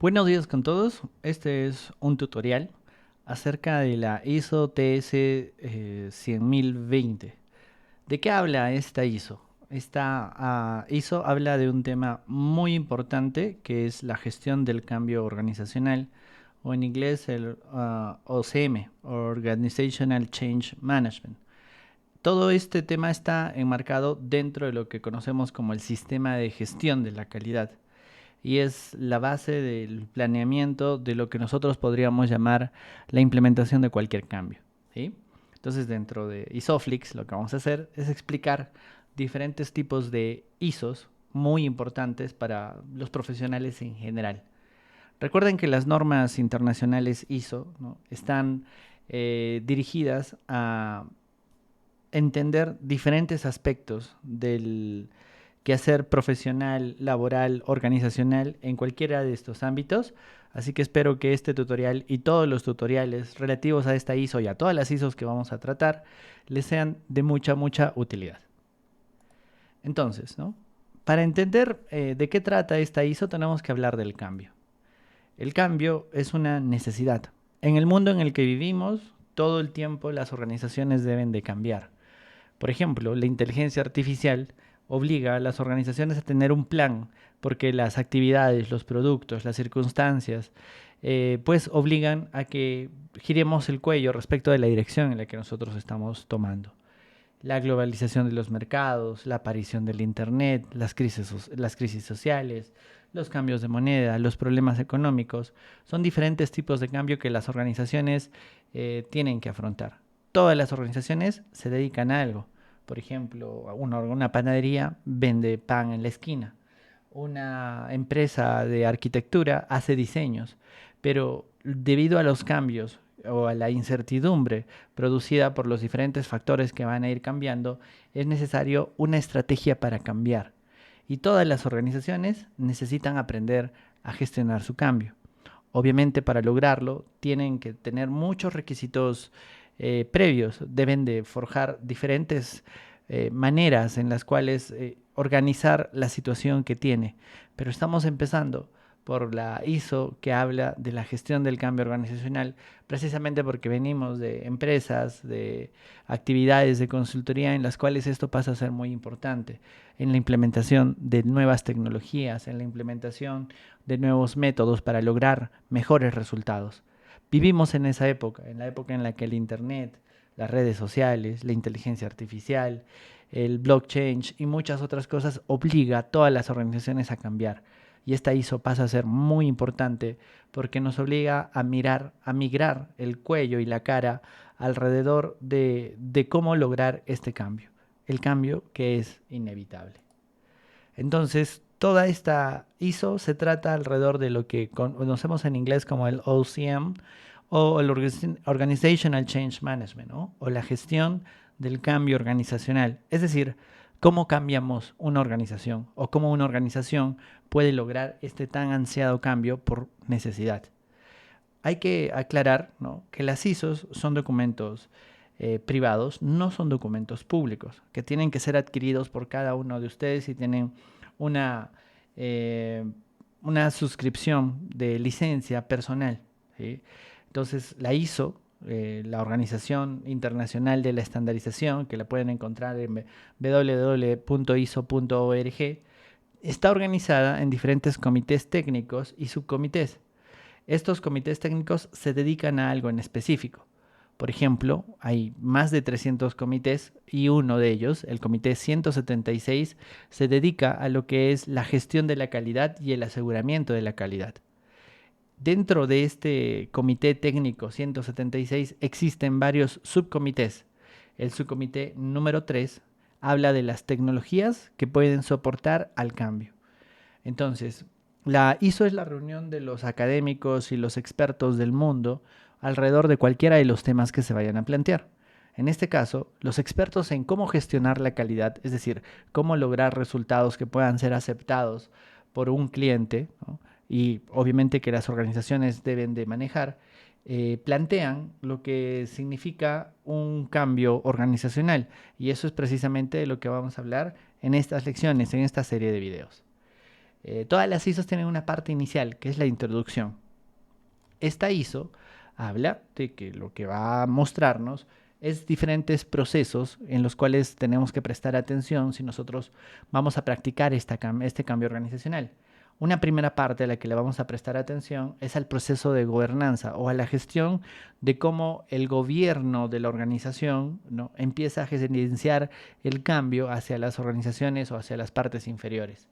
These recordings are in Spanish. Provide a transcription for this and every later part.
Buenos días con todos. Este es un tutorial acerca de la ISO TS 10020. ¿De qué habla esta ISO? Esta ISO habla de un tema muy importante que es la gestión del cambio organizacional o en inglés el OCM, Organizational Change Management. Todo este tema está enmarcado dentro de lo que conocemos como el sistema de gestión de la calidad y es la base del planeamiento de lo que nosotros podríamos llamar la implementación de cualquier cambio, ¿sí? Entonces, dentro de Isoflix, lo que vamos a hacer es explicar diferentes tipos de ISOs muy importantes para los profesionales en general. Recuerden que las normas internacionales ISO, ¿no?, están dirigidas a entender diferentes aspectos del quehacer profesional, laboral, organizacional en cualquiera de estos ámbitos. Así que espero que este tutorial y todos los tutoriales relativos a esta ISO y a todas las ISOs que vamos a tratar les sean de mucha utilidad. Entonces, ¿no?, para entender de qué trata esta ISO tenemos que hablar del cambio. El cambio es una necesidad. En el mundo en el que vivimos, todo el tiempo las organizaciones deben de cambiar. Por ejemplo, la inteligencia artificial obliga a las organizaciones a tener un plan, porque las actividades, los productos, las circunstancias, pues obligan a que giremos el cuello respecto de la dirección en la que nosotros estamos tomando. La globalización de los mercados, la aparición del Internet, las crisis sociales, los cambios de moneda, los problemas económicos, son diferentes tipos de cambio que las organizaciones tienen que afrontar. Todas las organizaciones se dedican a algo. Por ejemplo, una panadería vende pan en la esquina. Una empresa de arquitectura hace diseños, pero debido a los cambios o a la incertidumbre producida por los diferentes factores que van a ir cambiando, es necesario una estrategia para cambiar. Y todas las organizaciones necesitan aprender a gestionar su cambio. Obviamente, para lograrlo tienen que tener muchos requisitos previos, deben de forjar diferentes maneras en las cuales organizar la situación que tiene. Pero estamos empezando por la ISO, que habla de la gestión del cambio organizacional, precisamente porque venimos de empresas, de actividades de consultoría en las cuales esto pasa a ser muy importante, en la implementación de nuevas tecnologías, en la implementación de nuevos métodos para lograr mejores resultados. Vivimos en la época en la que el Internet, las redes sociales, la inteligencia artificial, el blockchain y muchas otras cosas obliga a todas las organizaciones a cambiar. Y esta ISO pasa a ser muy importante porque nos obliga a mirar, a migrar el cuello y la cara alrededor de cómo lograr este cambio. El cambio que es inevitable. Entonces, toda esta ISO se trata alrededor de lo que conocemos en inglés como el OCM o el Organizational Change Management, ¿no?, o la gestión del cambio organizacional. Es decir, cómo cambiamos una organización o cómo una organización puede lograr este tan ansiado cambio por necesidad. Hay que aclarar, ¿no?, que las ISOs son documentos privados, no son documentos públicos, que tienen que ser adquiridos por cada uno de ustedes y tienen una, eh, una suscripción de licencia personal, ¿sí? Entonces, la ISO, la Organización Internacional de la Estandarización, que la pueden encontrar en www.iso.org, está organizada en diferentes comités técnicos y subcomités. Estos comités técnicos se dedican a algo en específico. Por ejemplo, hay más de 300 comités y uno de ellos, el comité 176, se dedica a lo que es la gestión de la calidad y el aseguramiento de la calidad. Dentro de este comité técnico 176 existen varios subcomités. El subcomité número 3 habla de las tecnologías que pueden soportar al cambio. Entonces, la ISO es la reunión de los académicos y los expertos del mundo alrededor de cualquiera de los temas que se vayan a plantear. En este caso, los expertos en cómo gestionar la calidad, es decir, cómo lograr resultados que puedan ser aceptados por un cliente, ¿no?, y obviamente que las organizaciones deben de manejar, plantean lo que significa un cambio organizacional. Y eso es precisamente de lo que vamos a hablar en estas lecciones, en esta serie de videos. Todas las ISOs tienen una parte inicial, que es la introducción. Esta ISO habla de que lo que va a mostrarnos es diferentes procesos en los cuales tenemos que prestar atención si nosotros vamos a practicar este cambio organizacional. Una primera parte a la que le vamos a prestar atención es al proceso de gobernanza o a la gestión de cómo el gobierno de la organización, ¿no?, empieza a gerenciar el cambio hacia las organizaciones o hacia las partes inferiores.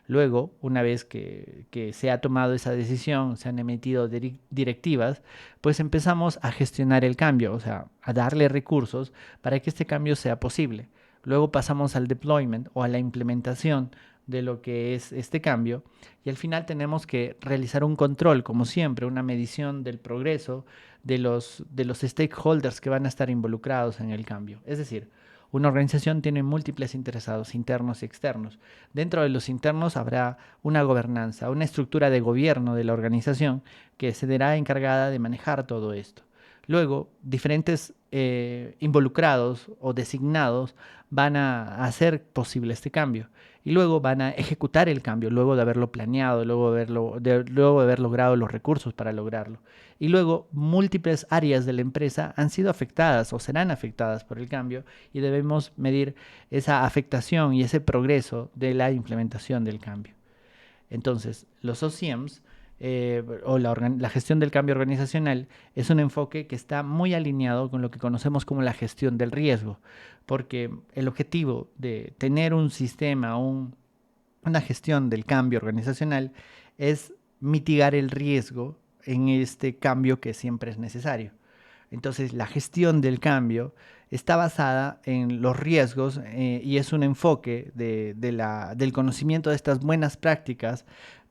Luego, una vez que se ha tomado esa decisión, se han emitido directivas, pues empezamos a gestionar el cambio, o sea, a darle recursos para que este cambio sea posible. Luego pasamos al deployment o a la implementación de lo que es este cambio y al final tenemos que realizar un control, como siempre, una medición del progreso de los stakeholders que van a estar involucrados en el cambio. Es decir, una organización tiene múltiples interesados internos y externos. Dentro de los internos habrá una gobernanza, una estructura de gobierno de la organización que será encargada de manejar todo esto. Luego, diferentes involucrados o designados van a hacer posible este cambio y luego van a ejecutar el cambio, luego de haberlo planeado, luego de haber logrado los recursos para lograrlo. Y luego múltiples áreas de la empresa han sido afectadas o serán afectadas por el cambio y debemos medir esa afectación y ese progreso de la implementación del cambio. Entonces, los OCMs o la gestión del cambio organizacional es un enfoque que está muy alineado con lo que conocemos como la gestión del riesgo, porque el objetivo de tener un sistema, una gestión del cambio organizacional es mitigar el riesgo en este cambio que siempre es necesario. Entonces, la gestión del cambio está basada en los riesgos y es un enfoque del conocimiento de estas buenas prácticas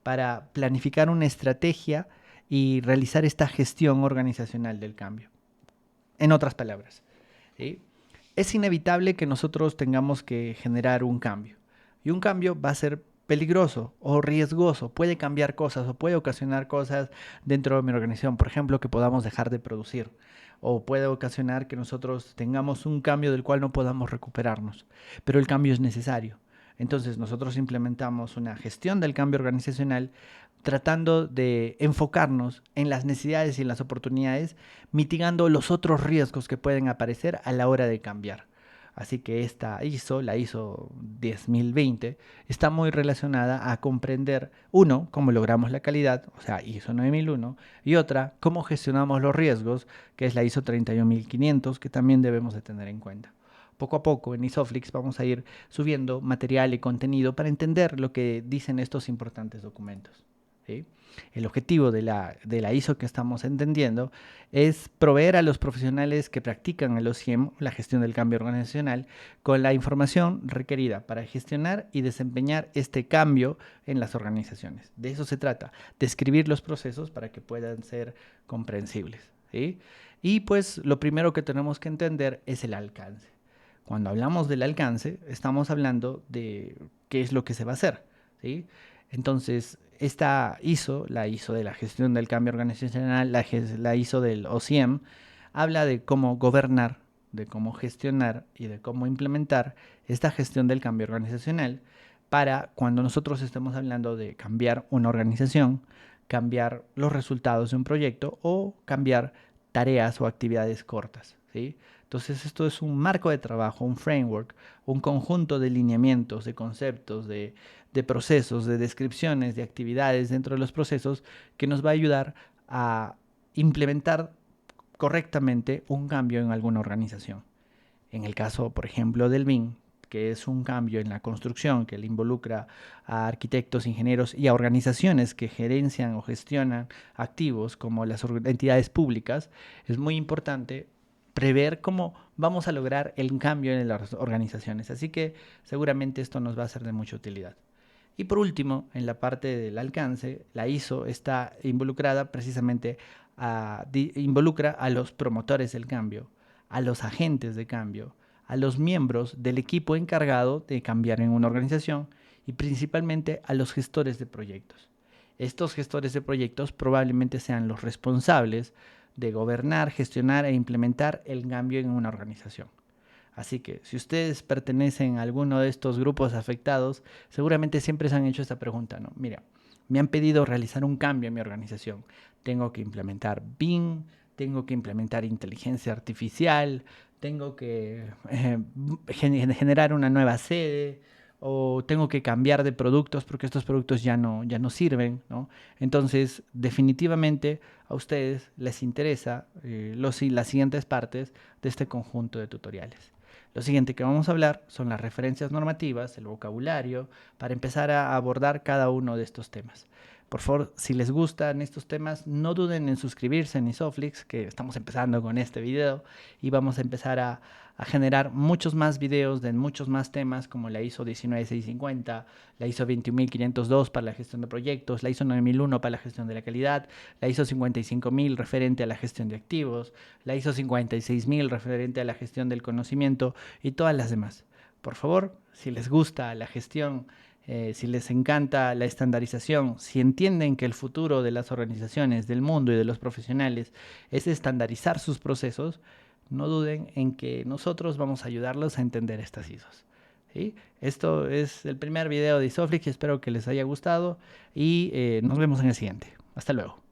para planificar una estrategia y realizar esta gestión organizacional del cambio. En otras palabras, ¿sí?, es inevitable que nosotros tengamos que generar un cambio. Y un cambio va a ser peligroso o riesgoso, puede cambiar cosas o puede ocasionar cosas dentro de mi organización, por ejemplo, que podamos dejar de producir o puede ocasionar que nosotros tengamos un cambio del cual no podamos recuperarnos, pero el cambio es necesario. Entonces nosotros implementamos una gestión del cambio organizacional tratando de enfocarnos en las necesidades y en las oportunidades, mitigando los otros riesgos que pueden aparecer a la hora de cambiar. Así que esta ISO, la ISO 10020, está muy relacionada a comprender, uno, cómo logramos la calidad, o sea, ISO 9001, y otra, cómo gestionamos los riesgos, que es la ISO 31500, que también debemos de tener en cuenta. Poco a poco en Isoflix vamos a ir subiendo material y contenido para entender lo que dicen estos importantes documentos, ¿sí? El objetivo de la ISO que estamos entendiendo es proveer a los profesionales que practican el OCM, la gestión del cambio organizacional, con la información requerida para gestionar y desempeñar este cambio en las organizaciones. De eso se trata, describir los procesos para que puedan ser comprensibles, ¿sí? Y pues lo primero que tenemos que entender es el alcance. Cuando hablamos del alcance, estamos hablando de qué es lo que se va a hacer, ¿sí? Entonces, esta ISO, la ISO de la gestión del cambio organizacional, la ISO del OCM, habla de cómo gobernar, de cómo gestionar y de cómo implementar esta gestión del cambio organizacional para cuando nosotros estemos hablando de cambiar una organización, cambiar los resultados de un proyecto o cambiar tareas o actividades cortas, ¿sí? Entonces esto es un marco de trabajo, un framework, un conjunto de lineamientos, de conceptos, de procesos, de descripciones, de actividades dentro de los procesos que nos va a ayudar a implementar correctamente un cambio en alguna organización. En el caso, por ejemplo, del BIM, que es un cambio en la construcción que le involucra a arquitectos, ingenieros y a organizaciones que gerencian o gestionan activos como las entidades públicas, es muy importante prever cómo vamos a lograr el cambio en las organizaciones. Así que seguramente esto nos va a ser de mucha utilidad. Y por último, en la parte del alcance, la ISO está involucrada precisamente involucra a los promotores del cambio, a los agentes de cambio, a los miembros del equipo encargado de cambiar en una organización y principalmente a los gestores de proyectos. Estos gestores de proyectos probablemente sean los responsables de gobernar, gestionar e implementar el cambio en una organización. Así que si ustedes pertenecen a alguno de estos grupos afectados, seguramente siempre se han hecho esta pregunta, ¿no? Mira, me han pedido realizar un cambio en mi organización. Tengo que implementar BIM, tengo que implementar inteligencia artificial, tengo que generar una nueva sede o tengo que cambiar de productos porque estos productos ya no sirven, ¿no? Entonces, definitivamente a ustedes les interesa las siguientes partes de este conjunto de tutoriales. Lo siguiente que vamos a hablar son las referencias normativas, el vocabulario, para empezar a abordar cada uno de estos temas. Por favor, si les gustan estos temas, no duden en suscribirse en Isoflix, que estamos empezando con este video y vamos a empezar a generar muchos más videos de muchos más temas como la ISO 19650, la ISO 21502 para la gestión de proyectos, la ISO 9001 para la gestión de la calidad, la ISO 55000 referente a la gestión de activos, la ISO 56000 referente a la gestión del conocimiento y todas las demás. Por favor, si les gusta la gestión, si les encanta la estandarización, si entienden que el futuro de las organizaciones, del mundo y de los profesionales es estandarizar sus procesos, no duden en que nosotros vamos a ayudarlos a entender estas ISOs. ¿Sí? Esto es el primer video de Isoflix y espero que les haya gustado y nos vemos en el siguiente. Hasta luego.